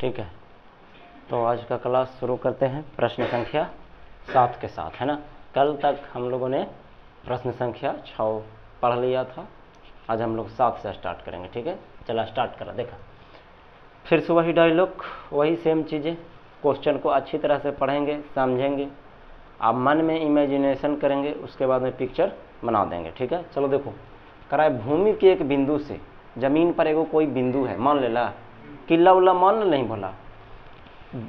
ठीक है, तो आज का क्लास शुरू करते हैं प्रश्न संख्या 7 के साथ, है ना। कल तक हम लोगों ने प्रश्न संख्या 6 पढ़ लिया था, आज हम लोग 7 से स्टार्ट करेंगे। ठीक है, चला स्टार्ट करा। देखा फिर से वही डायलॉग, वही सेम चीज़ें। क्वेश्चन को अच्छी तरह से पढ़ेंगे, समझेंगे, आप मन में इमेजिनेशन करेंगे, उसके बाद में पिक्चर बना देंगे। ठीक है, चलो देखो। कराए भूमि के एक बिंदु से, जमीन पर एगो कोई बिंदु है, मान लेला किला उला मान नहीं बोला,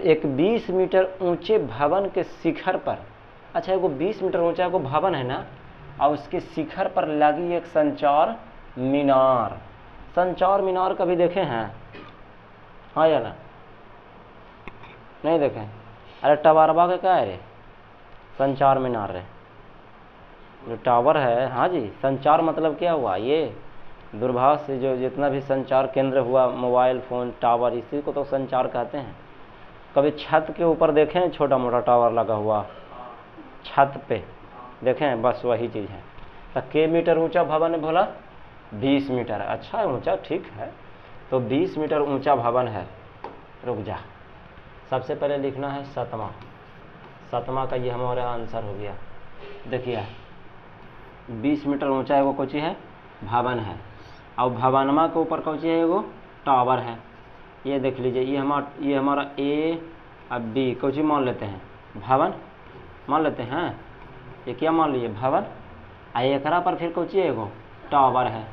एक 20 मीटर ऊंचे भवन के शिखर पर, अच्छा एगो 20 मीटर ऊंचा एगो भवन है ना, और उसके शिखर पर लगी एक संचार मीनार। संचार मीनार कभी देखे हैं? हाँ या ना? नहीं देखे? अरे टावरबा के क्या है रे? संचार मीनार रे, जो टावर है। हाँ जी, संचार मतलब क्या हुआ? ये दूरभाष से जो जितना भी संचार केंद्र हुआ, मोबाइल फ़ोन टावर, इसी को तो संचार कहते हैं। कभी छत के ऊपर देखें छोटा मोटा टावर लगा हुआ, छत पे देखें, बस वही चीज़ है। तो के मीटर ऊंचा भवन है बोला? 20 मीटर। अच्छा है ऊंचा, ठीक है। तो 20 मीटर ऊंचा भवन है। रुक जा, सबसे पहले लिखना है सतमा। सतमा का ये हमारा आंसर हो गया। देखिए 20 मीटर ऊंचा एगो कोची है, भवन है, और भवनमा के ऊपर कोची है, एगो टावर है। ये देख लीजिए, ये हमारा ए और बी कोची मान लेते हैं, भवन मान लेते हैं। ये क्या मान लीजिए, भवन। आ एकरा पर फिर कोची है, एगो टावर है।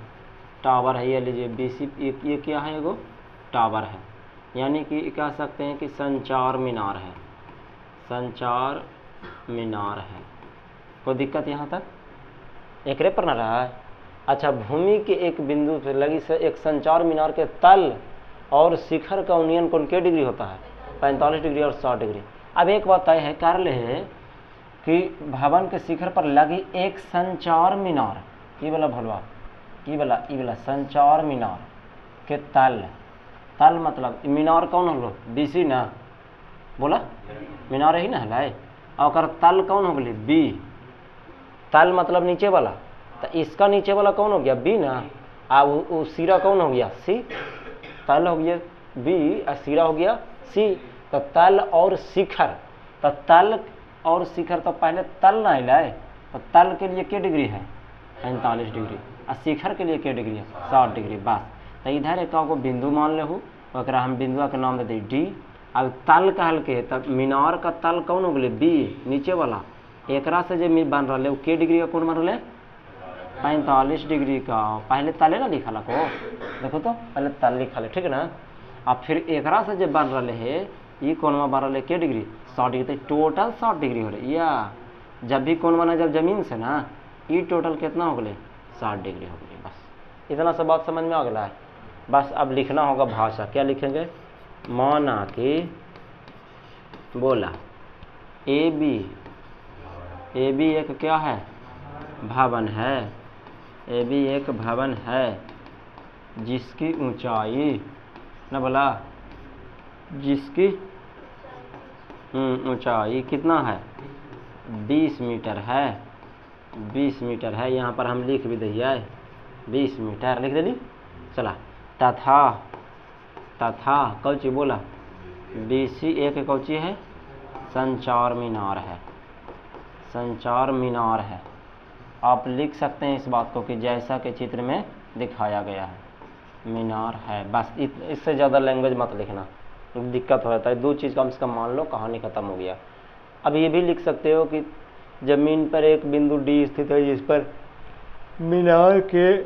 टावर है, ये लीजिए बीसी, ये क्या है, एगो टावर है। यानी कि कह सकते हैं कि संचार मीनार है, संचार मीनार है। कोई दिक्कत यहाँ तक? एकरे पर ना रहा है? अच्छा, भूमि के एक बिंदु से लगी से एक संचार मीनार के तल और शिखर का उन्नयन कोण के डिग्री होता है? 45 डिग्री और 60 डिग्री। अब एक बात तय है, कार्य है कि भवन के शिखर पर लगी एक संचार मीनार, ये वाला भलवा, ये वाला संचार मीनार के तल, तल मतलब मीनार कौन हो? बीसी ना बोला, मीनार ही ना है। और तल कौन हो गई? बी। तल मतलब नीचे वाला, तो इसका नीचे वाला कौन हो गया? बी ना। वो सिरा कौन हो गया? सी। तल हो गया बी और सिरा हो गया सी। तो तल और शिखर, तो तल और शिखर, तो पहले तल ना लाए, तो तल के लिए क्या डिग्री है? 45 डिग्री। और शिखर के लिए क्या डिग्री है? 60 डिग्री। बस, तो इधर एक को बिंदु मान ले, हम बिंदुआ के नाम दे दी डी। अब तल कहल के, तब मीनार का तल कौन हो गए? बी, नीचे वाला। एकरा से जो बन रहा है के डिग्री का कोण बन रहा है? 45 डिग्री का। पहले तले ना लिखा को, देखो तो पहले तल लिखा ले, ठीक है ना। अब फिर एकरा से जब बन रहा है, ये कोण में बन रहा है के डिग्री? 60 डिग्री। तो टोटल 60 डिग्री हो रही, या जब भी कोण बना जब जमीन से ना, ये टोटल कितना हो गए? 60 डिग्री हो गई। बस इतना सा बात समझ में आ गया है। बस अब लिखना होगा भाषा। क्या लिखेंगे? माना कि बोला ए बी एक क्या है? भवन है। ए बी एक भवन है जिसकी ऊंचाई ना बोला, जिसकी ऊंचाई कितना है? 20 मीटर है। 20 मीटर है, यहाँ पर हम लिख भी दिए 20 मीटर लिख दे। चला, तथा कौची बोला? बीसी एक कौची है? संचार मीनार है, संचार मीनार है। आप लिख सकते हैं इस बात को कि जैसा कि चित्र में दिखाया गया है, मीनार है। बस इससे ज़्यादा लैंग्वेज मत लिखना, दिक्कत हो जाता है। 2 चीज़ कम से कम मान लो, कहानी ख़त्म हो गया। अब ये भी लिख सकते हो कि जमीन पर एक बिंदु डी स्थित है, जिस पर मीनार के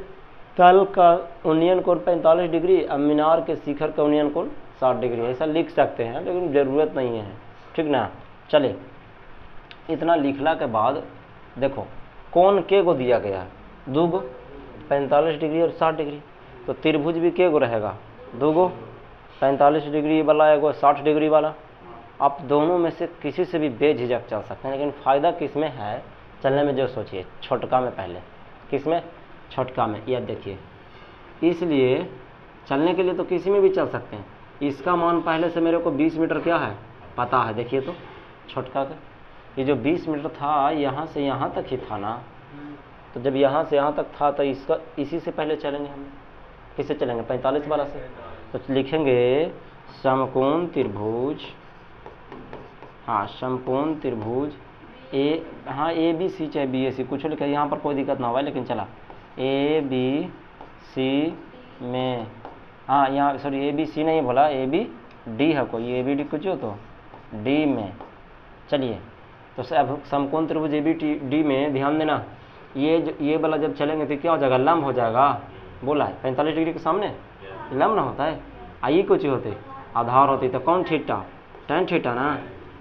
तल का उन्नयन कोण 45 डिग्री, अब मीनार के शिखर का उन्नयन कोण 60 डिग्री। ऐसा लिख सकते हैं, लेकिन ज़रूरत नहीं है, ठीक ना। चले, इतना लिखला के बाद देखो कोण के को दिया गया है? 2 गो, 45 डिग्री और 60 डिग्री। तो त्रिभुज भी के गो रहेगा? 2 गो, 45 डिग्री वाला एगो 60 डिग्री वाला। आप दोनों में से किसी से भी बेझिझक चल सकते हैं, लेकिन फ़ायदा किस में है चलने में? जो सोचिए छोटका में, पहले किस में? छोटका में। यह देखिए, इसलिए चलने के लिए तो किसी में भी चल सकते हैं। इसका मान पहले से मेरे को 20 मीटर क्या है पता है। देखिए तो छोटका का ये जो 20 मीटर था, यहाँ से यहाँ तक ही था ना। तो जब यहाँ से यहाँ तक था, तो इसका इसी से पहले चलेंगे हम। किससे चलेंगे? 45 वाला से। तो लिखेंगे समकोण त्रिभुज, हाँ समकोण त्रिभुज ए, हाँ ए बी सी चाहे बी ए सी कुछ लिखा, यहाँ पर कोई दिक्कत ना हुआ, लेकिन चला ए बी सी में, हाँ यहाँ सॉरी ए बी सी नहीं बोला, ए बी डी है कोई, ए बी डी कुछ हो तो डी में। चलिए तो अब समकोण त्रिभुज ए बी डी में ध्यान देना, ये वाला जब चलेंगे तो क्या हो जाएगा, लंब हो जाएगा, बोला है 45 डिग्री के सामने लंब ना होता है, आइए कुछ होते आधार होती तो कौन थीटा, tan थीटा ना,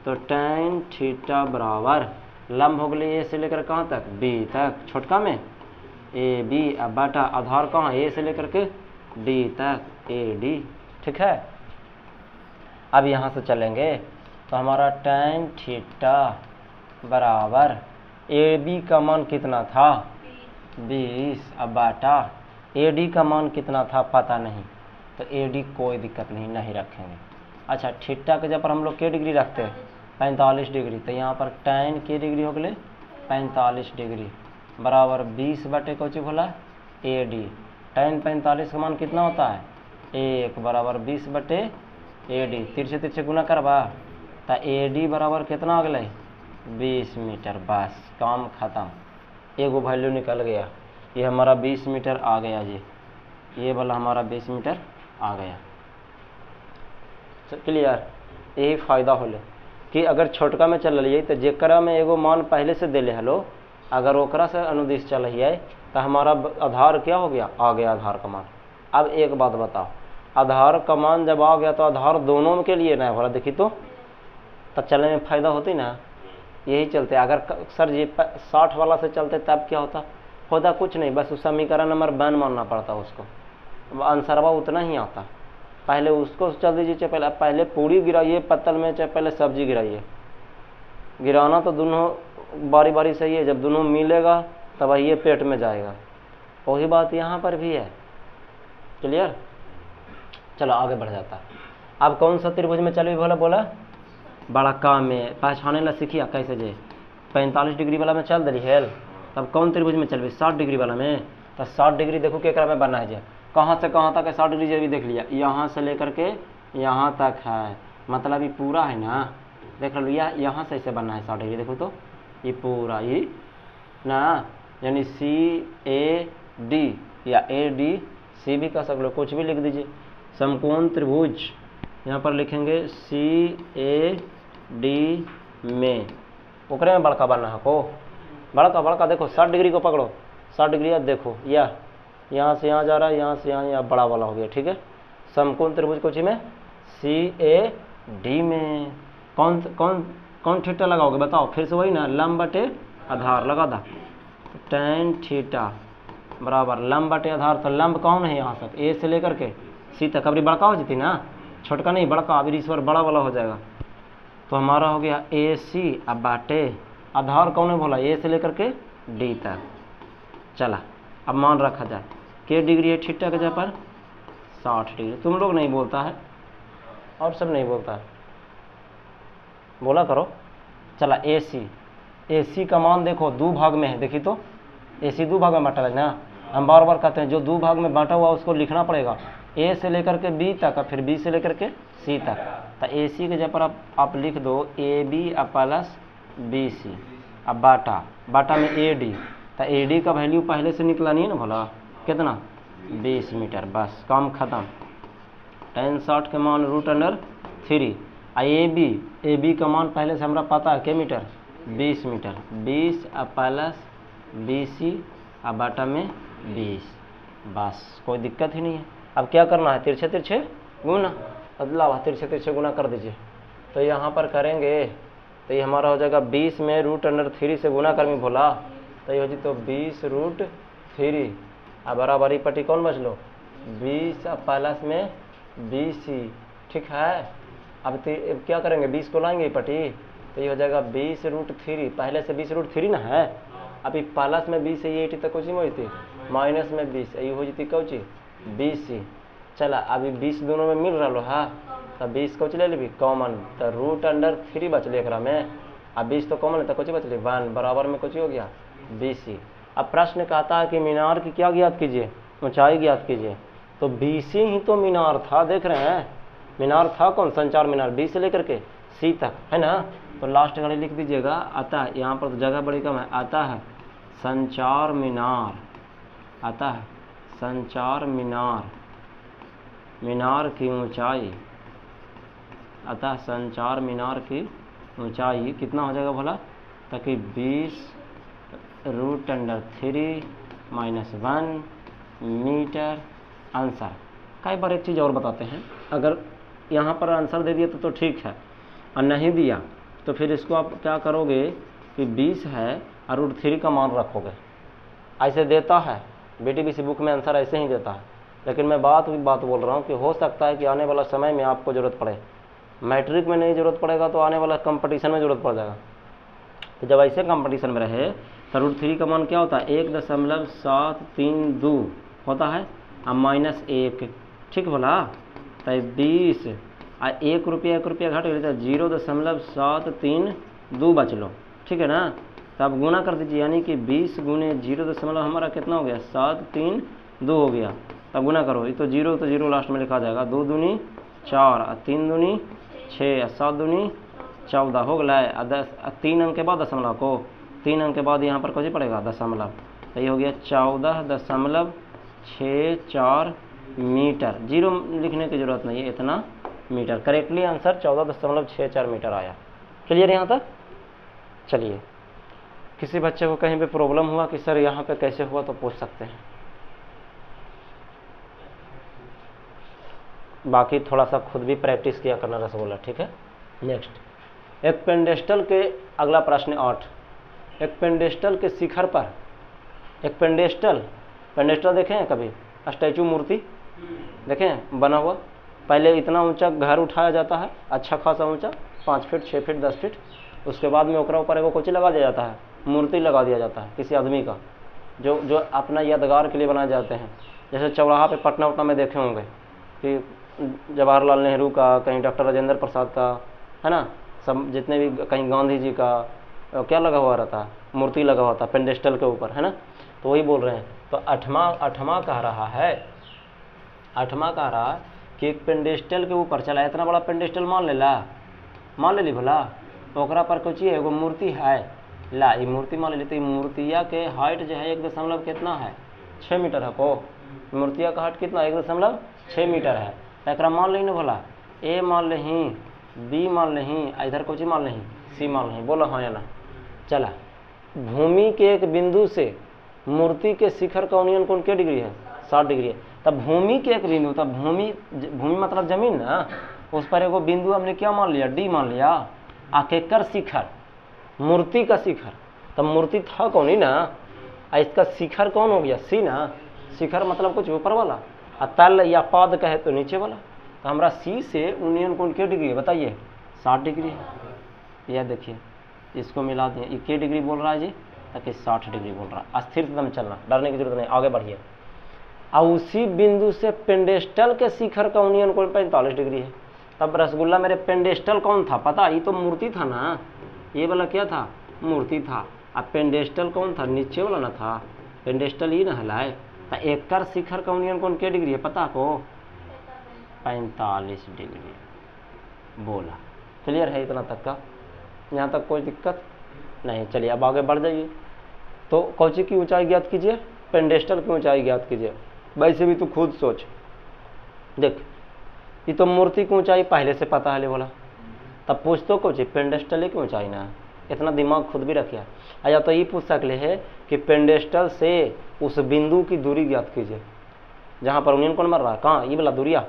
तो tan थीटा बराबर लंब हो गए ए से लेकर कहाँ तक, बी तक, छोटका में ए बी, अब बाटा आधार कहाँ, ए से लेकर के डी तक, ए डी, ठीक है। अब यहाँ से चलेंगे तो हमारा tan थीटा बराबर ए बी का मान कितना था 20, अब बाटा ए डी का मान कितना था पता नहीं, तो ए डी कोई दिक्कत नहीं रखेंगे। अच्छा थीटा के जब पर हम लोग के डिग्री रखते हैं 45 डिग्री, तो यहाँ पर tan के डिग्री हो गए 45 डिग्री बराबर 20 बटे कौची बोला ए डी, tan 45 का मान कितना होता है 1 बराबर 20 बटे ए डी, तिरछे तिरछे गुना करवा, तो ए डी बराबर कितना हो गए 20 मीटर, बस काम खत्म, एगो वैल्यू निकल गया, ये हमारा 20 मीटर आ गया जी, ये वाला हमारा 20 मीटर आ गया। क्लियर, यही फायदा होले कि अगर छोटका में चल रही तो जेकरा में एगो मान पहले से दे ले हलो, अगर ओकरा से अनुदिश चल रही है तो हमारा आधार क्या हो गया, आ गया आधार का मान। अब एक बात बताओ, आधार का मान जब आ गया तो आधार दोनों के लिए ना हो, देखी तो चलने में फायदा होती ना, यही चलते। अगर सर जी 60 वाला से चलते तब क्या होता कुछ नहीं, बस उस समीकरण नंबर 1 मानना पड़ता उसको, आंसरवा उतना ही आता, पहले उसको चल दीजिए, चाहे पहले पूरी गिराइए पत्तल में, चाहे पहले सब्जी गिराइए, गिराना तो दोनों बारी बारी सही है, जब दोनों मिलेगा तब ये पेट में जाएगा, वही बात यहाँ पर भी है। क्लियर, चलो आगे बढ़ जाता। अब कौन सा त्रिभुज में चल भी बोला बड़ा काम में पहचाने ला सीखिए कैसे जे 45 डिग्री वाला में चल दली है, तब कौन त्रिभुज में चल 60 डिग्री वाला में, तो 60 डिग्री देखो केकरा में बनना है जे, कहाँ से कहाँ तक है 60 डिग्री भी देख लिया, यहाँ से लेकर के यहाँ तक है, मतलब ये पूरा है ना, देख लो यहाँ से ऐसे बनना है 60 डिग्री, देखो तो ये पूरा ये ना, यानी सी ए डी या ए डी सी भी कह सकते हो, कुछ भी लिख दीजिए। समकोण त्रिभुज यहाँ पर लिखेंगे सी ए डी में, ओकरे में बड़का बनना है को, बड़का देखो 60 डिग्री को पकड़ो, 60 डिग्री अब देखो यहाँ से यहाँ जा रहा है, यहाँ से यहाँ बड़ा वाला हो गया, ठीक है। समकोण त्रिभुज कोची में सी ए डी में कौन थीटा लगाओगे बताओ, फिर से वही ना, लंब बटे आधार लगा दा, tan थीटा बराबर लंब बटे आधार, तो लंब कौन है यहाँ तक, ए से लेकर के सी तक, अभी बड़का हो जाती ना, छोटका नहीं बड़का, अभी इस बार बड़ा वाला हो जाएगा, तो हमारा हो गया ए सी, अब बाटे आधार कौन है बोला, ए से लेकर के डी तक। चला अब मान रखा जाए, के डिग्री है थीटा के जगह पर 60 डिग्री, तुम लोग नहीं बोलता है और सब नहीं बोलता है, बोला करो। चला ए सी का मान देखो 2 भाग में है, देखी तो ए सी 2 भाग में बांटा है ना, हम बार बार कहते हैं जो 2 भाग में बांटा हुआ उसको लिखना पड़ेगा, ए से लेकर के बी तक, फिर बी से लेकर के सी तक, तो ए सी के जगह पर आप लिख दो A B plus B C, अब बाटा में ए डी, तो ए डी का वैल्यू पहले से निकला नहीं है ना भला, कितना 20 मीटर, बस काम खत्म। tan 60 के मान √3, ए बी का मान पहले से हमारा पता है के meter 20 meter, 20 plus B C अब बाटा में 20, बस कोई दिक्कत ही नहीं है। अब क्या करना है, तिरछे गुना, बदलाव तिरछे गुना कर दीजिए, तो यहाँ पर करेंगे तो ये हमारा हो जाएगा 20 में √3 से गुना कर में बोला, तो ये हो जी तो 20√3, अब बराबरी पट्टी कौन बच लो 20 प्लस में BC, ठीक है। अब क्या करेंगे 20 को लाएंगे पट्टी, तो ये हो जाएगा 20√3, पहले से 20√3 ना है, अभी प्लस में 20 ये 80 तक कौची में होती, माइनस में 20 ये हो जाती कौची BC। चला अभी 20 दोनों में मिल रहा है, तब 20 कौची ले ली कॉमन, तो √3 बचले एक में, अब 20 तो कॉमन है तो कौची बचली 1, बराबर में कौची हो गया BC। अब प्रश्न कहता है कि मीनार की क्या ज्ञात कीजिए, ऊंचाई ज्ञात कीजिए, तो BC ही तो मीनार था, देख रहे हैं मीनार था कौन, संचार मीनार, बी से लेकर के सी तक, है ना। तो लास्ट घड़ी लिख दीजिएगा, आता है, यहाँ पर तो जगह बड़ी कम है, आता है संचार मीनार, आता है संचार मीनार, मीनार की ऊंचाई, अतः संचार मीनार की ऊंचाई कितना हो जाएगा भला, ताकि 20√3 - 1 मीटर आंसर। कई बार एक चीज़ और बताते हैं, अगर यहाँ पर आंसर दे दिया तो ठीक है, और नहीं दिया तो फिर इसको आप क्या करोगे कि 20 है और √3 का मान रखोगे। ऐसे देता है BTBC बुक में आंसर ऐसे ही देता है, लेकिन मैं बात बोल रहा हूँ कि हो सकता है कि आने वाला समय में आपको ज़रूरत पड़े, मैट्रिक में नहीं ज़रूरत पड़ेगा तो आने वाला कंपटीशन में ज़रूरत पड़ जाएगा। तो जब ऐसे कंपटीशन में रहे तो √3 का मान क्या होता है, 1.732 होता है, और -1, ठीक बोला, तो 20 और 1 रुपया घट गया तो 0.732 बच लो, ठीक है ना। तो आप गुना कर दीजिए, यानी कि 20 गुने 0 हमारा कितना हो गया, 732 हो गया। तब गुना करो, ये तो जीरो लास्ट में लिखा जाएगा, 2 दूनी 4 और 3 दूनी 6 और 7 दूनी 14 हो गया। 3 अंक के बाद दशमलव को, 3 अंक के बाद यहाँ पर कुछ पड़ेगा दशमलव, तो ये हो गया 14.64 मीटर। जीरो लिखने की जरूरत नहीं है, इतना मीटर। करेक्टली आंसर 14.64 मीटर आया। क्लियर यहाँ तक। चलिए, किसी बच्चे को कहीं पे प्रॉब्लम हुआ कि सर यहाँ पे कैसे हुआ तो पूछ सकते हैं, बाकी थोड़ा सा खुद भी प्रैक्टिस किया करना रसगुल्ला, ठीक है। नेक्स्ट, एक पेंडेस्टल के, अगला प्रश्न 8, एक पेंडेस्टल के शिखर पर, एक पेंडेस्टल देखे हैं कभी, स्टैचू मूर्ति देखें बना हुआ, पहले इतना ऊंचा घर उठाया जाता है, अच्छा खासा ऊंचा, 5 फीट 6 फीट 10 फीट, उसके बाद में ओकरा ऊपर एगो कोची लगा दिया जाता है, मूर्ति लगा दिया जाता है किसी आदमी का, जो अपना यादगार के लिए बनाए जाते हैं। जैसे चौराहा पे पटना उटना में देखे होंगे कि जवाहरलाल नेहरू का, कहीं डॉक्टर राजेंद्र प्रसाद का, है ना, सब जितने भी, कहीं गांधी जी का क्या लगा हुआ रहता है, मूर्ति लगा हुआ था पेंडेस्टल के ऊपर, है ना। तो वही बोल रहे हैं। तो आठवां कह रहा है कि एक पेंडेस्टल के ऊपर, चला इतना बड़ा पेंडेस्टल मान ले भला, तो ओकरा पर कुछ एगो मूर्ति है, ला ये मूर्ति मान ले, तो मूर्तिया के हाइट जो है 1 कितना है, 6 मीटर है को, मूर्तिया का हाइट कितना 1.6 मीटर है। तो एकरा मान ली ना भला, ए मान लही, बी मान लही, इधर कुछ मान लही, सी मान लही, बोलो हाँ या ना। चला, भूमि के एक बिंदु से मूर्ति के शिखर का उन्नयन कोण क्या डिग्री है, 60 डिग्री है। तब भूमि के एक बिंदु, तब भूमि मतलब जमीन ना, उस पर एगो बिंदु हमने क्या मान लिया, डी मान लिया, आकेकर शिखर, मूर्ति का शिखर, तब मूर्ति था कौन ही ना, इसका शिखर कौन हो गया, सी ना। शिखर मतलब कुछ ऊपर वाला, तल या पाद कहे तो नीचे वाला। तो हमारा सी से उन्नयन कोण क्या डिग्री है बताइए, 60 डिग्री है। यह देखिए, इसको मिला दिए, ये क्या डिग्री बोल रहा है जी, ताकि 60 डिग्री बोल रहा है। स्थिर एकदम चलना, डरने की जरूरत नहीं, आगे बढ़िए। और उसी बिंदु से पेंडेस्टल के शिखर का उन्नयन कोण 45 डिग्री है। तब रसगुल्ला मेरे पेंडेस्टल कौन था पता, ये तो मूर्ति था ना, ये वाला क्या था, मूर्ति था। अब पेंडेस्टल कौन था, नीचे वाला ना था, पेंडेस्टल ही ना हलाए। तो एकर शिखर का उन्नयन कोण क्या डिग्री है पता को, 45 डिग्री बोला। क्लियर है इतना तक का, यहाँ तक कोई दिक्कत नहीं। चलिए अब आगे बढ़ जाइए। तो कौची की ऊंचाई ज्ञात कीजिए, पेंडेस्टल की ऊंचाई ज्ञात कीजिए। वैसे भी तू खुद सोच, देख ये तो मूर्ति की ऊंचाई पहले से पता है ले बोला, तब पूछ तो कौची पेंडेस्टल की ऊंचाई ना, इतना दिमाग खुद भी रखिए। या तो ये पूछ सकले है कि पेंडेस्टल से उस बिंदु की दूरी ज्ञात कीजिए जहाँ पर उन्नयन कोण मर रहा है, कहाँ ये वाला दूरिया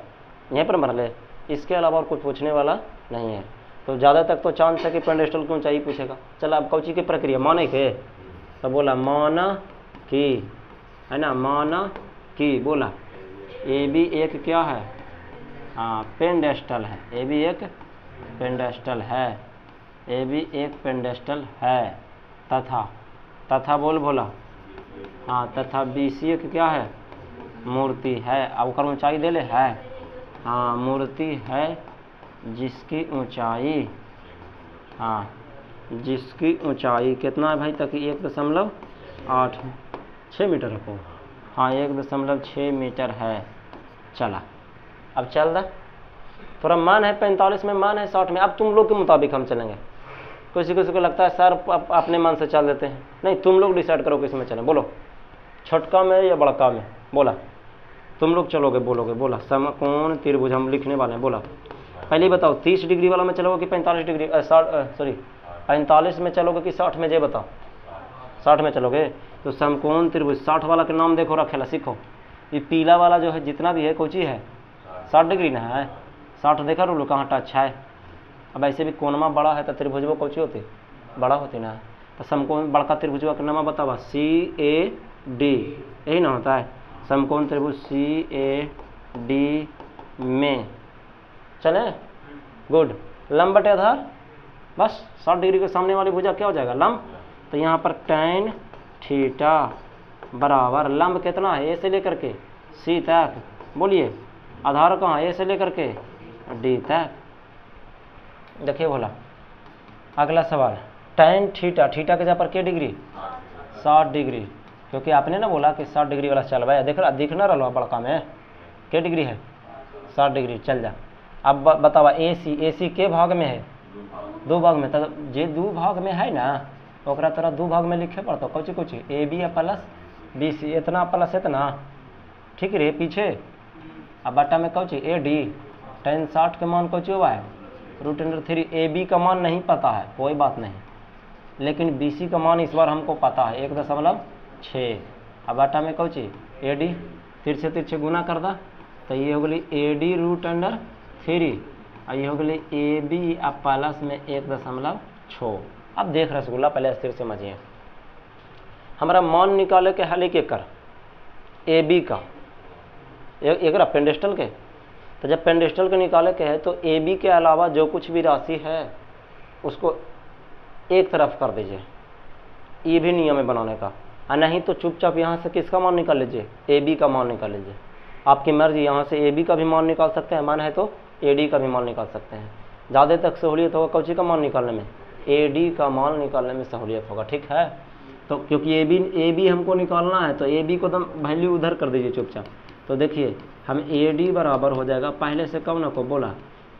यहीं पर मर ले, इसके अलावा और कुछ पूछने वाला नहीं है। तो ज़्यादा तक तो चांस है कि पेंडेस्टल की ऊंचाई पूछेगा। चलो अब कौची की प्रक्रिया, माने के, तो बोला माना कि, है ना, माना कि, बोला ए भी एक क्या है, हाँ पेंडेस्टल है, ए भी एक पेंडेस्टल है, ए भी एक पेंडेस्टल है, तथा बोल भोला, हाँ तथा BC एक क्या है, मूर्ति है। अब उसका ऊंचाई दे ले है, हाँ मूर्ति है जिसकी ऊंचाई, हाँ जिसकी ऊंचाई कितना है भाई, तक 1.86 मीटर रखो, हाँ 1.6 मीटर है। चला अब चल दा, थोड़ा मान है 45 में, मान है 60 में। अब तुम लोग के मुताबिक हम चलेंगे। किसी किसी को लगता है सर अपने मन से चल देते हैं, नहीं, तुम लोग डिसाइड करो किस में चलें। बोलो, छोटका में या बड़का में? बोला, तुम लोग चलोगे, बोलोगे, बोला। समकोण त्रिभुज हम लिखने वाले हैं, बोला। पहले बताओ 30 डिग्री वाला में चलोगे कि 45 डिग्री 45 में चलोगे कि 60 में? जे बताओ। 60 में चलोगे तो समकोण त्रिभुज 60 वाला के नाम देखो रखेला, सीखो। ये पीला वाला जो है जितना भी है कोची है 60 डिग्री ना है। 60 देखा रूल कहाँ अच्छा है। अब ऐसे भी कोनमा बड़ा है तो त्रिभुजवा कोची होती, बड़ा होती ना। तो समकोण बड़का त्रिभुजवा का नाम बतावा, CAD, यही ना होता है समकोण त्रिभुज CAD में चले। गुड। लंब बटे आधार, बस 60 डिग्री के सामने वाली भुजा क्या हो जाएगा, लंब। तो यहाँ पर tan थीटा बराबर लंब कितना है, ए से लेकर के C तक। बोलिए आधार कहाँ, ए से लेकर के D तक। देखिए बोला अगला सवाल, tan थीटा, थीटा के जगह पर क्या डिग्री, 60 डिग्री, क्योंकि आपने ना बोला कि 60 डिग्री वाला चलवाया। देख रहा, दिखना रहा बड़का में क्या डिग्री है, 60 डिग्री। चल जा। अब बतावा AC के भाग में है, 2 भाग में। तो जे 2 भाग में है ना, ओकरा तरह 2 भाग में लिखे पड़ता। कुछ कुछ AB प्लस BC, इतना प्लस इतना, ठीक रहे पीछे। अब बटा में कौची AD, tan 60 के मान कौची हुआ है √3। AB का मान नहीं पता है, कोई बात नहीं, लेकिन BC का मान इस बार हमको पता है 1.6। अब बटा में कौची AD, तिरछे तिरछे गुना कर दा, तो ये हो गई AD √3, और ये हो गई AB अब प्लस में 1.6। अब देख रसगुल्ला, पहले स्थिर से समझिए। हमारा मान निकाले के हल एक कर AB का, एक पेंडेस्टल के। तो जब पेंडेस्टल के निकाले के है तो AB के अलावा जो कुछ भी राशि है उसको एक तरफ कर दीजिए, ये भी नियम है बनाने का। और नहीं तो चुपचाप यहाँ से किसका मान निकाल लीजिए, AB का मान निकाल लीजिए। आपकी मर्जी, यहाँ से AB का भी मान निकाल सकते हैं, मान है तो AD का भी मान निकाल सकते हैं। ज़्यादा तक सहूलियत होगा कौची का मान निकालने में, AD का मान निकालने में सहूलियत होगा, ठीक है। तो क्योंकि AB हमको निकालना है, तो AB को दम वैल्यू उधर कर दीजिए चुपचाप। तो देखिए हम AD बराबर हो जाएगा, पहले से कौन को बोला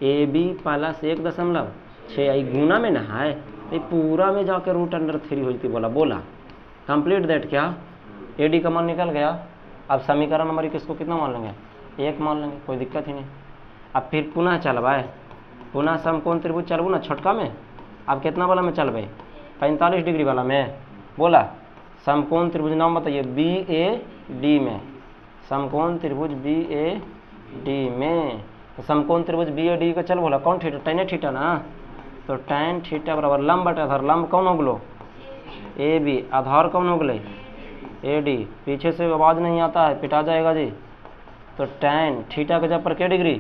AB प्लस 1.6, गुना में ना है, ये पूरा में जाकर √3 होती बोला कंप्लीट दैट। क्या AD का मान निकल गया। अब समीकरण नंबर किसको कितना मान लेंगे, 1 मान लेंगे, कोई दिक्कत ही नहीं। अब फिर पुनः चलवाए, पुनः समकोण त्रिभुज चलबू ना छोटका में। अब कितना वाला में चलबे, 45 डिग्री वाला में। बोला समकोण त्रिभुज नाम बताइए, BAD में, समकोण त्रिभुज BAD में। तो समकोण त्रिभुज BAD का चल बोला कौन थीटा, tan थीटा ना। तो tan थीटा बराबर लंब बटे आधार, लंब कौन हो गलो AB, आधार कौन हो गए AD। पीछे से आवाज़ नहीं आता है, पिटा जाएगा जी। तो tan थीटा के जब पर क्या डिग्री,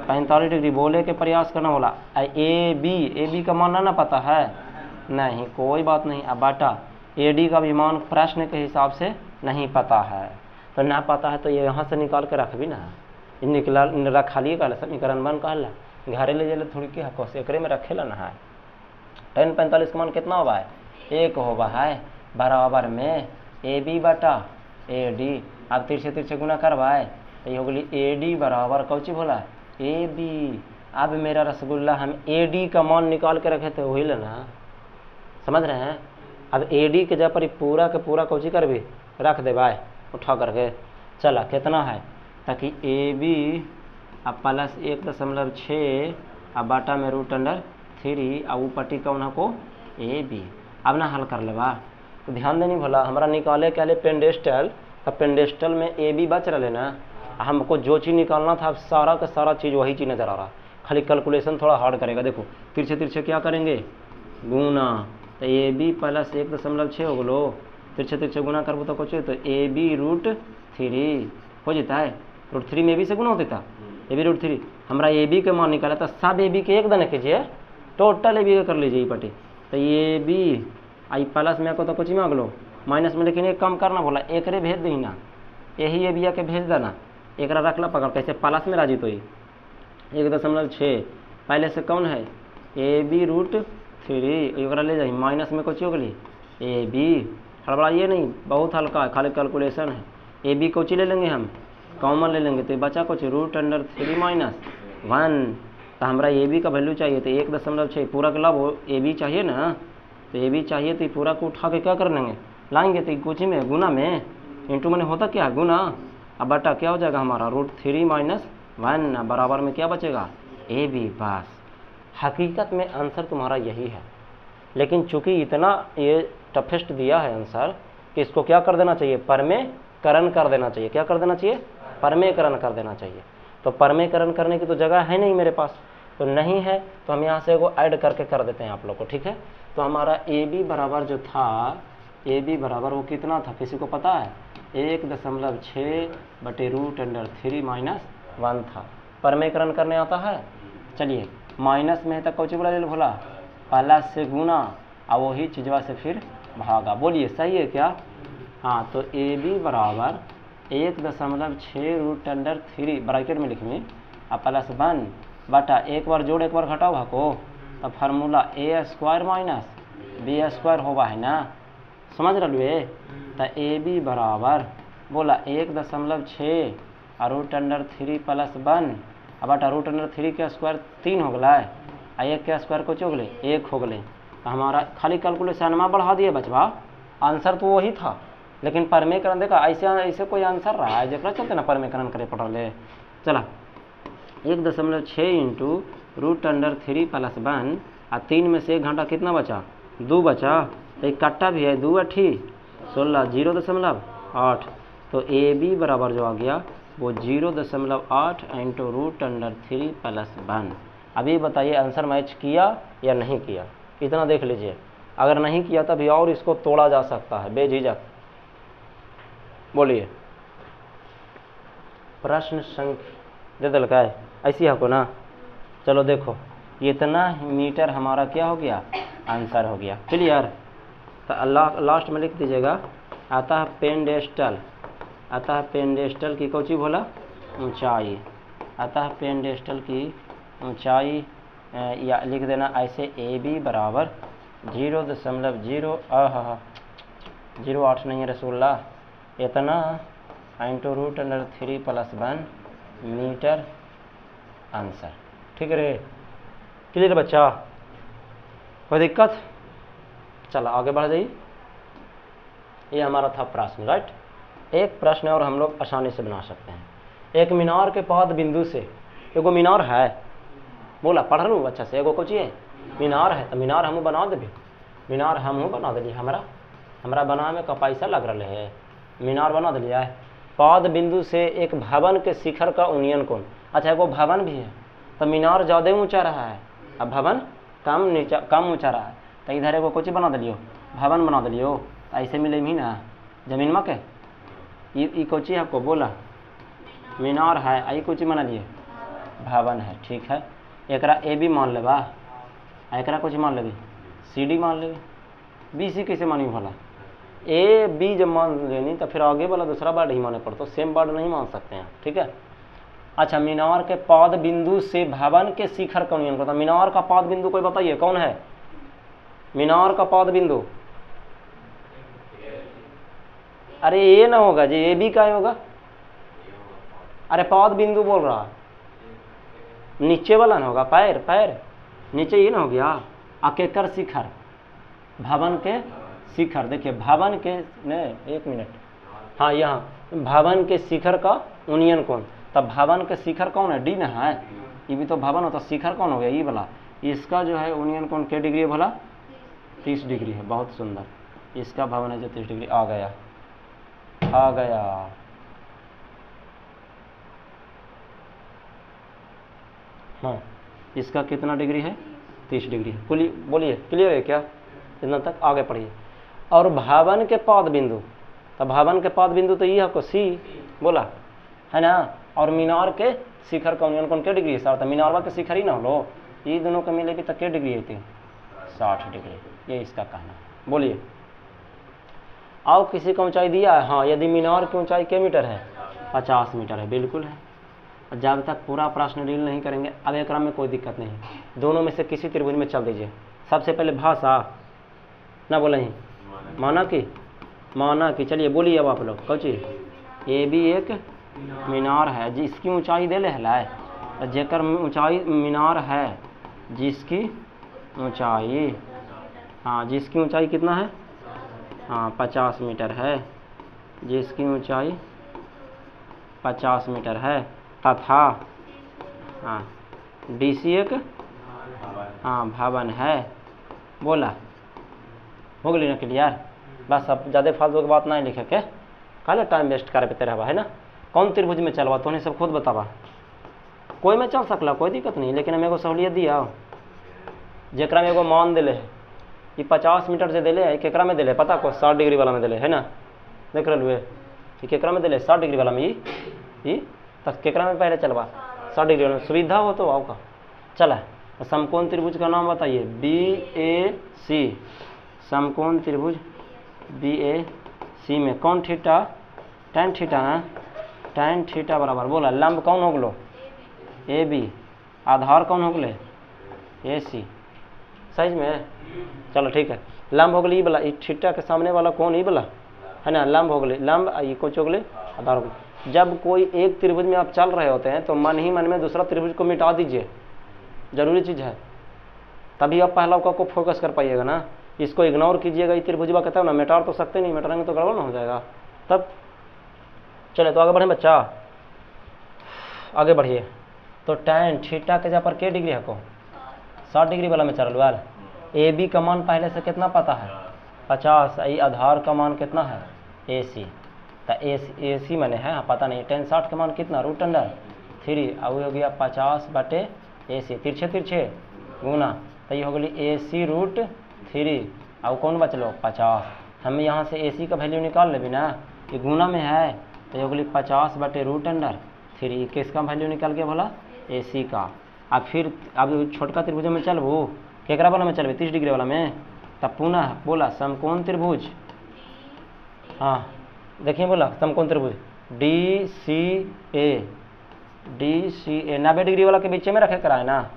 45 डिग्री। बोले के प्रयास करना बोला। AB का मान ना पता है, नहीं कोई बात नहीं। अब बाटा AD का भी मान प्रश्न के हिसाब से नहीं पता है, तो ना पता है तो ये यहाँ से निकाल के रख भी ना, निकला रखा लिए कहला समीकरण बन कहला, घरे ले जाए थोड़ी क्या कोस एकरे में रखेला ना है। tan 45 का मान कितना होगा है, 1 होगा है, बराबर में AB बटा AD। अब तिरछे गुना करवाए तो ये हो गई AD बराबर कौची बोला AB। अब मेरा रसगुल्ला हम AD का मान निकाल के रखे थे वही लेना, समझ रहे हैं। अब AD के जगह पर पूरा के पूरा कौची कर भी रख दे भाई उठा करके। चला कितना है, ताकि AB अब प्लस 1.6 अब बाटा में √3 अब पट्टी कौन को AB। अब ना हल कर लेवा, तो ध्यान देनी भला हमारा निकाले के लिए पेंडेस्टल, अब पेंडेस्टल में AB बच रहे ना, हमको जो चीज़ निकालना था अब सारा का सारा चीज़ वही चीज़ नज़र आ रहा, खाली कैलकुलेशन थोड़ा हार्ड करेगा। देखो तिरछे क्या करेंगे गुना, तो AB प्लस 1.6 हो गलो, तिरछे गुना करबो तो कुछ तो AB √3 हो जाता है। √3 में AB से गुना होता था, AB √3। हमारा AB के मान निकाला था, सब AB के एक दने कीजिए, टोटल AB का कर लीजिए पटी। तो AB आई प्लस में को तो कुछ में अगलो माइनस में, लेकिन एक कम करना बोला, एक रे भेज दी ना, यही AB के भेज देना, एक रखला पकड़ कैसे प्लस में राजी। तो ये 1.6 पहले से कौन है AB √3, ले जाइए माइनस में कुछ हो गई AB। हड़बड़ाइए नहीं, बहुत हल्का है, खाली कैलकुलेशन है। AB कोची ले लेंगे हम, कॉमन ले लेंगे, तो बचा कुछ √3 माइनस 1। तो हमारा ए बी का वैल्यू चाहिए तो 1.6 पूरा का लाभ ए बी चाहिए ना, तो ए बी चाहिए तो पूरा को उठा के क्या कर लेंगे, लाएंगे तो कुछ ही में गुना में, इंटू मैंने होता क्या गुना, अब बटा क्या हो जाएगा हमारा √3 - 1 बराबर में क्या बचेगा ए बी। बस हकीकत में आंसर तुम्हारा यही है, लेकिन चूंकि इतना ये टफेस्ट दिया है आंसर कि इसको क्या कर देना चाहिए, परमेकरण कर देना चाहिए। क्या कर देना चाहिए, परमेकरण कर देना चाहिए। तो परमेकरण करने की तो जगह है नहीं मेरे पास, तो नहीं है तो हम यहाँ से वो ऐड करके कर देते हैं आप लोग को, ठीक है। तो हमारा ए बी बराबर जो था, ए बी बराबर वो कितना था किसी को पता है, 1.6 बटे √3 - 1 था। परमेकरण करने आता है, चलिए माइनस में है तो कौची बोला ले भोला, प्लस से गुना और वही चीजवा से फिर भागा। बोलिए सही है क्या। हाँ तो ए बी बराबर 1.6 √3 ब्रैकेट में लिखिए और +1 बटा एक बार जोड़ एक बार घटाओ भाको, तो फार्मूला a² - b² होगा है ना, समझ रहे। तो ए बी बराबर बोला 1.6 और √3 + 1 बटा √3 के स्क्वायर 3 हो गया, और 1 के स्क्वायर को हो गए 1 हो गए। तो हमारा खाली कैलकुलेशन में बढ़ा दिए बचवा, आंसर तो वही था, लेकिन परमेकरण देखा ऐसे ऐसे कोई आंसर रहा है जरा चलते ना परमेकरण करे पड़ रहे। चला 1.6 इंटू √3 + 1 और 3 में से 1 घंटा कितना बचा, 2 बचा, तो एक कट्टा भी है 2 अठी 16 0.8। तो ए बी बराबर जो आ गया वो 0.8 इंटू √3 + 1। अभी बताइए आंसर मैच किया या नहीं किया, इतना देख लीजिए। अगर नहीं किया तभी और इसको तोड़ा जा सकता है बेझिझक। बोलिए प्रश्न संख्या दे दिल का है ऐसी है को ना। चलो देखो इतना मीटर हमारा क्या हो गया, आंसर हो गया। क्लियर। तो अल्लाह लास्ट में लिख दीजिएगा, आता है पेंडेस्टल, आता है पेंडेस्टल की कौची बोला ऊंचाई, आता है पेंडेस्टल की ऊंचाई, या लिख देना ऐसे ए बी बराबर 0.08 नहीं है रसूल्ला, इतना इंटू √3 + 1 मीटर आंसर। ठीक है रे, क्लियर बच्चा, कोई दिक्कत। चलो आगे बढ़ जाइए। ये हमारा था प्रश्न, राइट। एक प्रश्न और हम लोग आसानी से बना सकते हैं। एक मीनार के पाद बिंदु से, एगो मीनार है, बोला पढ़ लूँ अच्छा से, एगो कुछ है मीनार है, तो मीनार हमू बना देबे, मीनार हमू बना दिलिए, हमरा बनावे का पैसा लग रहा है, मीनार बना दिलिया है। पाद बिंदु से एक भवन के शिखर का उन्नयन कोण, अच्छा एगो भवन भी है, तो मीनार ज़्यादा ऊंचा रहा है अब भवन कम ऊंचा रहा है, तो इधर एगो कुछ बना दिलियो, भवन बना दिलियो, तो ऐसे मिले ही ना जमीन में के ये कोची आपको बोला मीनार है, आई कोची बना लिए भवन है। ठीक है, एकरा ए बी मान लेबा, एकरा कुछ मान लेबी सी डी मान लेबी, बी सी कैसे मानी भला, ए बी जब मान लेनी तो फिर आगे वाला दूसरा वर्ड ही माने पड़ता, सेम वर्ड नहीं मान सकते हैं। ठीक है। अच्छा मीनार के पाद बिंदु से भवन के शिखर का उन्नयन करता, मीनार का पाद बिंदु कोई बताइए कौन है, मीनार का पाद बिंदु, अरे ये ना होगा जी, ए बी का होगा, अरे पाद बिंदु बोल रहा, नीचे वाला ना होगा, पैर नीचे ये ना हो गया, अकेकर शिखर, भवन के शिखर, देखिए भवन के ने एक मिनट, हाँ यहाँ भवन के शिखर का उन्नयन कोण, तब भवन के शिखर कौन है, डी ना है, ये भी तो भवन होता, शिखर कौन हो गया ये वाला, इसका जो है उन्नयन कोण क्या डिग्री है भला 30 डिग्री है। बहुत सुंदर, इसका भवन है जो 30 डिग्री आ गया। हाँ इसका कितना डिग्री है 30 डिग्री है। बोलिए क्लियर है क्या, इतना तक आगे पढ़िए। और भवन के पाद बिंदु, तो भवन के पाद बिंदु तो ये आपको सी बोला है ना, और मीनार के शिखर का उन्नयन कोण क्या डिग्री है 60, मीनारवा के शिखर ही ना लो, ये दोनों का मिलेगी तो क्या डिग्री है 60 डिग्री, ये इसका कहना। बोलिए और किसी का ऊंचाई दिया है, हाँ यदि मीनार की ऊंचाई क्या मीटर है 50 मीटर है, बिल्कुल है। जब तक पूरा प्रश्न डील नहीं करेंगे, अब एक में कोई दिक्कत नहीं, दोनों में से किसी त्रिभुज में चल दीजिए। सबसे पहले भाषा ना बोले ही माना कि चलिए बोलिए अब आप लोग कौची, ए बी एक मीनार है जिसकी ऊंचाई दे ले है जेकर ऊंचाई मीनार है, जिसकी ऊंचाई, हाँ जिसकी ऊंचाई कितना है, हाँ 50 मीटर है, जिसकी ऊंचाई 50 मीटर है, तथा हाँ डीसी एक हाँ भवन है। बोला हो गई ना क्लियर। बस अब ज़्यादा फालतू की बात नहीं लिखे के, काले टाइम वेस्ट करे पे तेरा है ना। कौन त्रिभुज में चलवा तो सब खुद बतावा, कोई में चल सकला कोई दिक्कत नहीं, लेकिन हमें एगो सहूलियत दिया जरा में एगो मान दिले है ये 50 मीटर से दिले है, केकरा में दिले पता को 60 डिग्री वाला में दिले है ना, देख रहे हुए कि केकरा में दिले 60 डिग्री वाला में ये तक केकरा में पहले चलवा 60 डिग्री वाला में सुविधा हो तो आओ का चला। समकोण त्रिभुज का नाम बताइए, BAC, समकोण त्रिभुज BAC में कौन थीटा, tan थीटा है, tan थीटा बराबर बोला लंब कौन हो गलो AB, आधार कौन हो गए AC, सही में चलो ठीक है। लंब हो गई वाला थीटा के सामने वाला कौन ही वाला है ना, लंब हो गए, लंब ये कुछ हो गए आधार हो गए। जब कोई एक त्रिभुज में आप चल रहे होते हैं तो मन ही मन में दूसरा त्रिभुज को मिटा दीजिए, जरूरी चीज़ है, तभी आप पहला को फोकस कर पाइएगा ना। इसको इग्नोर कीजिएगा, ये त्रिभुजवा कहता है ना, मिटा तो सकते नहीं, मिटाएंगे तो गड़बड़ ना हो जाएगा। तब चले तो आगे बढ़े बच्चा, आगे बढ़िए। तो tan थीटा के जगह पर के डिग्री है को 60 डिग्री वाला में चल वाल, AB का मान पहले से कितना पता है 50, आई आधार का मान कितना है AC, तो AC मैंने है हाँ पता नहीं, tan 60 का मान कितना √3, अब हो गया 50 बटे AC, तिरछे तिरछे गुना, तो ये हो गई AC√3, अब कौन बचलो 50, हम यहाँ से AC का वैल्यू निकाल लेबी ना, ये गुना में है तो ये हो गई 50 बटे √3, किसका वैल्यू निकल गया बोला AC का। अब फिर अब छोटका त्रिभुज में चलबू, केकरा वाला में चलबे 30 डिग्री वाला में, तब पुनः बोला समकोण त्रिभुज, हाँ देखिए बोला समकोण त्रिभुज DCA 90 डिग्री वाला के बीच में रखे करा है ना,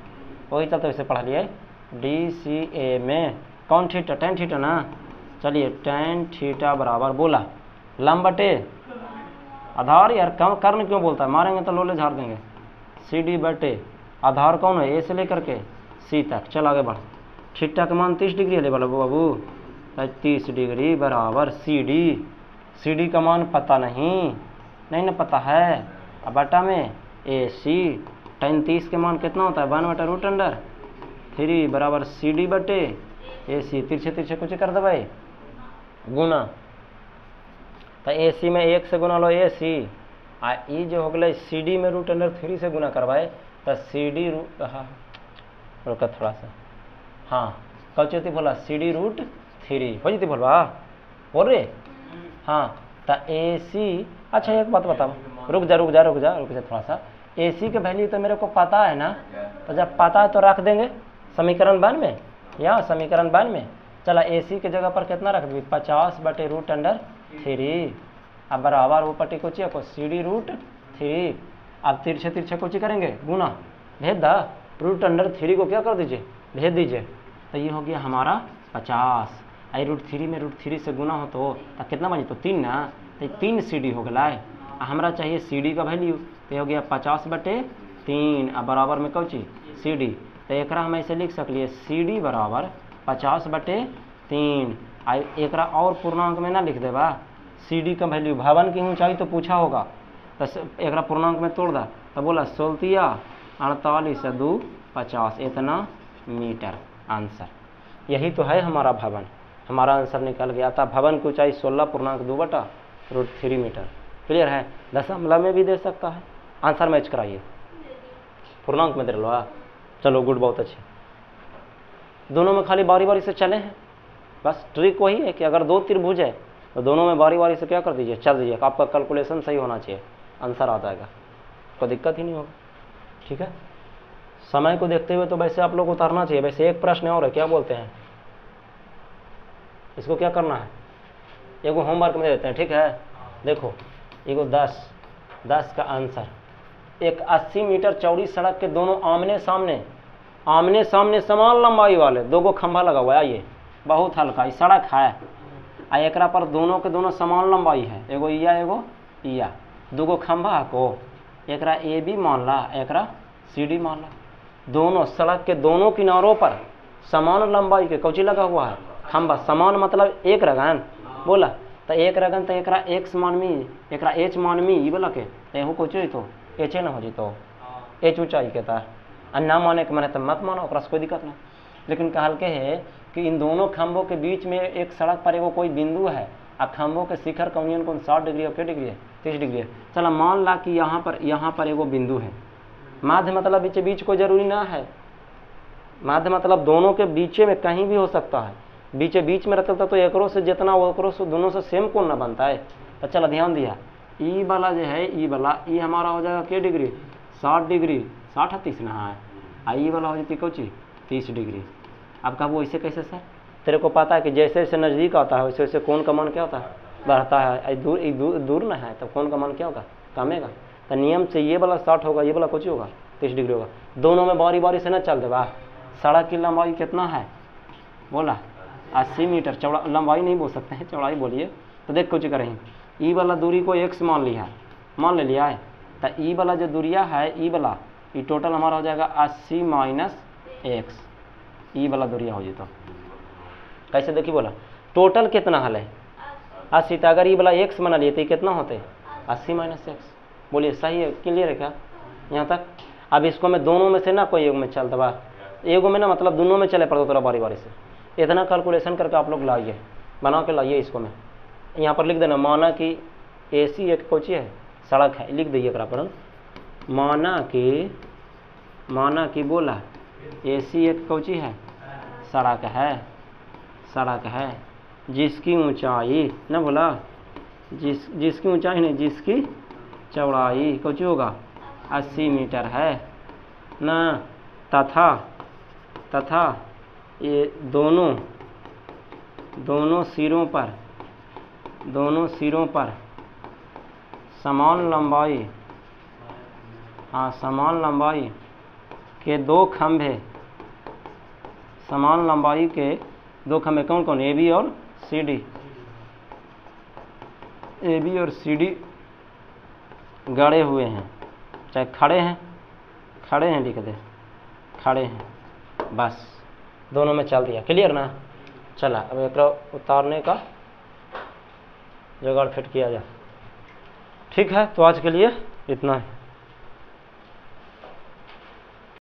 वही चलते वैसे पढ़ा लिए, DCA में कौन थीटा tan थीटा ना, चलिए tan थीटा बराबर बोला लंब बटे आधार, यार कम कर्ण क्यों बोलता है, मारेंगे तो लोले झाड़ देंगे, CD बटे आधार कौन है A से लेकर के C तक। चल आगे बढ़, थीटा का मान 30 डिग्री है बोला बाबू, 30 डिग्री बराबर CD का मान पता नहीं ना पता है, अब बटा में AC, tan 30 के मान कितना होता है 1/√3 बराबर CD बटे AC, तिरछे तिरछे कुछ कर दे भाई गुना, तो AC में 1 से गुना लो AC, आ ई जो हो गए CD में √3 से गुना करवाए तो CD हाँ रुका थोड़ा सा, हाँ कब चौथी बोला CD√3 हो जाती बोलवा बोल रे, हाँ तो AC, अच्छा एक बात बताओ, रुक जा थोड़ा सा, AC के वैल्यू तो मेरे को पता है ना, तो जब पता है तो रख देंगे समीकरण 92 में, या समीकरण 92 में, चला AC के जगह पर कितना रख दी 50 बटे √3, अब बराबर वो पट्टी को चाहिए को CD√3, अब तिरछे तिरछे कुछ करेंगे गुना, भेज दा √3 को क्या कर दीजिए भेज दीजिए, तो ये हो गया हमारा 50, आई √3 में √3 से गुना हो तो कितना बनी तो 3 ना, तो 3 CD हो गया, हमारा चाहिए CD का वैल्यू, तो हो गया 50 बटे 3, अब बराबर में कौची CD, तो एक हम ऐसे लिख सकलिए CD बराबर 50 बटे 3, एक और पूर्णांक में ना लिख देबा CD का वैल्यू, भवन की ऊंचाई तो पूछा होगा, तो एक पूर्णांक में तोड़ दा, तो बोला 16 48 2 50 इतना मीटर आंसर, यही तो है हमारा भवन, हमारा आंसर निकल गया था, भवन की ऊंचाई 16.2/√3 मीटर। क्लियर है, दशमलव में भी दे सकता है, आंसर मैच कराइए, पूर्णांक में दे लो, चलो गुड बहुत अच्छे, दोनों में खाली बारी बारी से चले हैं, बस ट्रिक वही है कि अगर 2 त्रिभुज है तो दोनों में बारी बारी से क्या कर दीजिए चल दीजिए, आपका कैलकुलेशन सही होना चाहिए, आंसर आ जाएगा, कोई दिक्कत ही नहीं होगा। ठीक है, समय को देखते हुए तो वैसे आप लोग उतारना चाहिए। वैसे एक प्रश्न और है, क्या बोलते हैं इसको, क्या करना है, एगो होमवर्क में देते हैं, ठीक है, देखो एगो 10 का आंसर, एक 80 मीटर चौड़ी सड़क के दोनों आमने सामने समान लंबाई वाले 2 खंभा लगा हुआ है, ये बहुत हल्का सड़क है, आ एकरा पर दोनों के दोनों समान लंबाई है, एगो इया 2 खंभा को, एकरा AB मान ला, एकरा CD मान लो, दोनों सड़क के दोनों किनारों पर समान लंबाई के कौची लगा हुआ है, खंबा। समान मतलब एक रगन बोला, तो एक रगन तो एकरा x मानमी, एकरा h मानमी, ई बोला के तो एहू कौची हुई तो h न हो जी, तो h ऊंचाई के था। और ना माने के माने तो मत मानो, ओकरा से कोई दिक्कत नहीं। लेकिन कहल के है कि इन दोनों खंभों के बीच में एक सड़क पर एगो कोई बिंदु है, आ खंभों के शिखर का यूनियन कौन 60 डिग्री और क्या डिग्री है, 30 डिग्री है। चला मान ला कि यहाँ पर एगो बिंदु है। माध्य मतलब बीच बीच कोई जरूरी ना है, माध्य मतलब दोनों के बीचे में कहीं भी हो सकता है। बीचे बीच में रहता तो एकरो से जितना ओकरो से दोनों से सेम कोण ना बनता है। तो चला ध्यान दिया, ई वाला जो है, ई वाला ई हमारा हो जाएगा क्या डिग्री, 60 डिग्री, 60 है 30 ना है, आ ई वाला हो जाती कौची 30 डिग्री। अब कब वैसे कैसे सर, तेरे को पता है कि जैसे जैसे नज़दीक आता है वैसे वैसे कोण का मान क्या होता है, बढ़ता है। दूर ना है तब कोण का मान क्या होगा, कमेगा। तो नियम से ये वाला 60 होगा, ये वाला कुछ होगा 30 डिग्री होगा। दोनों में बारी बारी से न चल दे। वाह, सड़क की लंबाई कितना है बोला 80 मीटर, चौड़ा लंबाई नहीं बोल सकते हैं, चौड़ाई बोलिए। तो देख कुछ करें, ई वाला दूरी को x मान लिया, मान ले लिया है। तो ई वाला जो दूरिया है, ई वाला ई टोटल हमारा हो जाएगा 80 माइनस x, ई वाला दूरिया हो जाता। कैसे देखिए बोला, टोटल कितना हल है 80, तो अगर ई वाला x बना लिए तो कितना होते 80 माइनस x। बोलिए सही है, क्लियर है क्या यहाँ तक। अब इसको मैं दोनों में से ना कोई एगो में चल दबा, एगो में ना मतलब दोनों में चले पड़ता थोड़ा बारी बारी से। इतना कैलकुलेशन करके आप लोग लाइए, बना के लाइए। इसको मैं यहाँ पर लिख देना, माना कि AC एक कौची है, सड़क है, लिख दीजिए पर। माना कि बोला AC एक कौची है, सड़क है, जिसकी ऊंचाई ना बोला, जिसकी ऊंचाई नहीं, जिसकी चौड़ाई कौची होगा 80 मीटर है ना। तथा ये दोनों सिरों पर समान लंबाई के दो खंभे, समान लंबाई के दो खंभे कौन कौन, AB और CD गड़े हुए हैं, चाहे खड़े हैं लिख दे, खड़े हैं, बस दोनों में चल दिया। क्लियर ना। चला अब एक उतारने का जुगाड़ फिट किया जाए। ठीक है, तो आज के लिए इतना है।